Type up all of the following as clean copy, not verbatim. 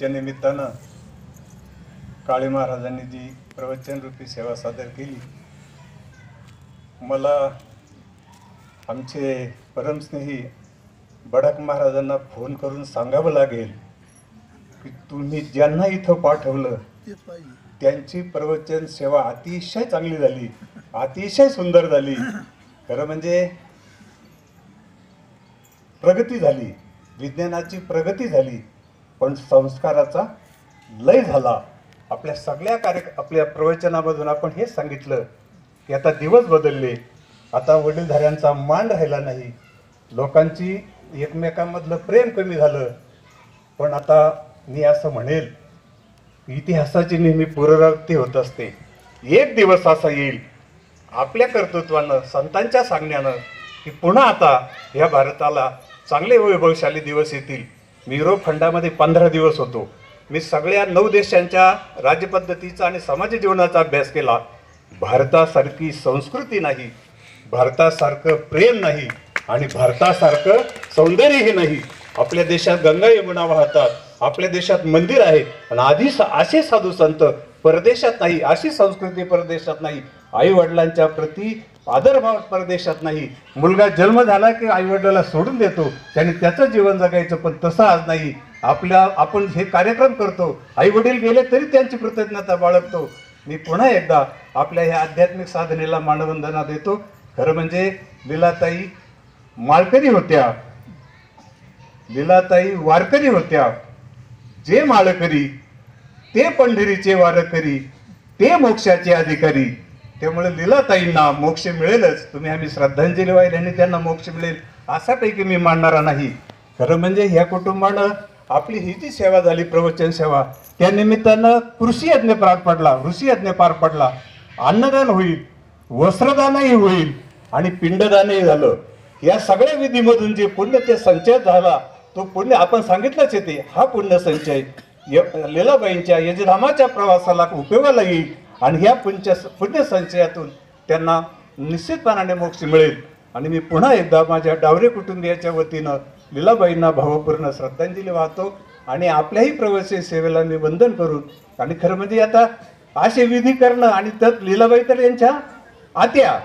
जयंतीच्या निमित्तानं काळे महाराजांनी जी प्रवचन रूपी सेवा सादर केली, मला आमचे परमस्नेही बडक महाराजांना फोन करून सांगावं लागेल की तुम्ही ज्यांना इथं पाठवलं त्यांची प्रवचन सेवा अतिशय चांगली झाली, अतिशय सुंदर झाली। खरं म्हणजे प्रगती झाली, विज्ञानाची प्रगती झाली, पण संस्काराचा लय झाला। आपल्या सगळ्या आपल्या प्रवचनामधून आपण हेच सांगितलं की आता दिवस बदलले, आता वडीलधाऱ्यांचा मान राहिला नाही, लोकांची एकमेकांमधलं प्रेम कमी झालं। पण आता मी असं म्हणेल, इतिहासाची नेहमी पुनरावृत्ती होत असते। एक दिवस असा येईल आपल्या कर्तृत्वानं, संतांच्या सांगण्यानं, की पुन्हा आता या भारताला चांगले वैभवशाली दिवस येतील। मी युरोप खंडामध्ये 15 दिवस होतो। मी सगळ्या 9 देशांच्या राज्यपद्धतीचा आणि समाज जीवनाचा अभ्यास केला। भारतासारखी संस्कृती नाही, भारतासारखं प्रेम नाही आणि भारतासारखं सौंदर्यही नाही। आपल्या देशात गंगा यमुना वाहतात, आपल्या देशात मंदिर आहे, आणि आधी असे साधू संत परदेशात नाही, अशी संस्कृती परदेशात नाही, आई वडिलांच्या प्रती आदरभाव परदेशात नाही। मुलगा जन्म झाला की आई वडिलाला सोडून देतो, त्याने त्याचं जीवन जगायचं, पण तसं आज नाही। आपण हे कार्यक्रम करतो, आई वडील गेले तरी त्यांची कृतज्ञता बाळगतो। मी पुन्हा एकदा आपल्या ह्या आध्यात्मिक साधनेला मानवंदना देतो। खरं म्हणजे लीलाताई माळकरी होत्या, लीलाताई वारकरी होत्या। जे माळकरी ते पंढरीचे वारकरी, ते मोक्षाचे अधिकारी। त्यामुळे लीलाताईंना मोक्ष मिळेलच। तुम्ही आम्ही श्रद्धांजली वाहिली आणि त्यांना मोक्ष मिळेल असापैकी मी मानणारा नाही। खरं म्हणजे ह्या कुटुंबानं आपली ही जी सेवा झाली, प्रवचन सेवा, त्या निमित्तानं कृषी यज्ञ पार पडला, ऋषी यज्ञ पार पडला, अन्नदान होईल, वस्त्रदानही होईल आणि पिंडदानही झालं। या सगळ्या विधीमधून जे पुण्य ते संचय झाला, तो पुण्य आपण सांगितलंच येते, हा पुण्य संचय लीलाबाईंच्या यजधामाच्या प्रवासाला उपयोगाला येईल आणि ह्या पुण्य संचयातून त्यांना निश्चितपणाने मोक्ष मिळेल। आणि मी पुन्हा एकदा माझ्या डावरे कुटुंबियाच्या वतीनं लीलाबाईंना भावपूर्ण श्रद्धांजली वाहतो आणि आपल्याही प्रवचन सेवेला मी वंदन करून, आणि खरं म्हणजे आता असे विधी करणं, आणि त्यात लीलाबाई तर यांच्या आत्या,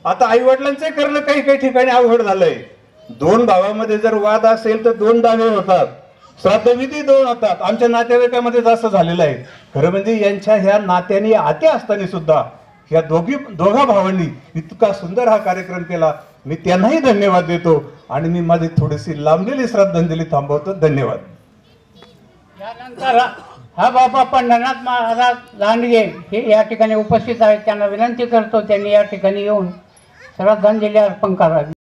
आता आई वडिलांचे करणं काही काही ठिकाणी अवघड झालंय। 2 भावामध्ये जर वाद असेल तर 2 दावे होतात, श्राद्धविधी 2 होतात। आमच्या नातेवाईकामध्ये असं झालेलं आहे। खरं म्हणजे यांच्या ह्या नात्याने आत्या असताना सुद्धा ह्या दोघा भावांनी इतका सुंदर हा कार्यक्रम केला। मी त्यांनाही धन्यवाद देतो आणि मी माझी थोडीशी लांबलेली श्रद्धांजली थांबवतो। धन्यवाद। यानंतर हा बाबा पंढरनाथ महाराज लांडगे हे या ठिकाणी उपस्थित आहेत, त्यांना विनंती करतो त्यांनी या ठिकाणी येऊन श्रद्धांजली अर्पण करावी।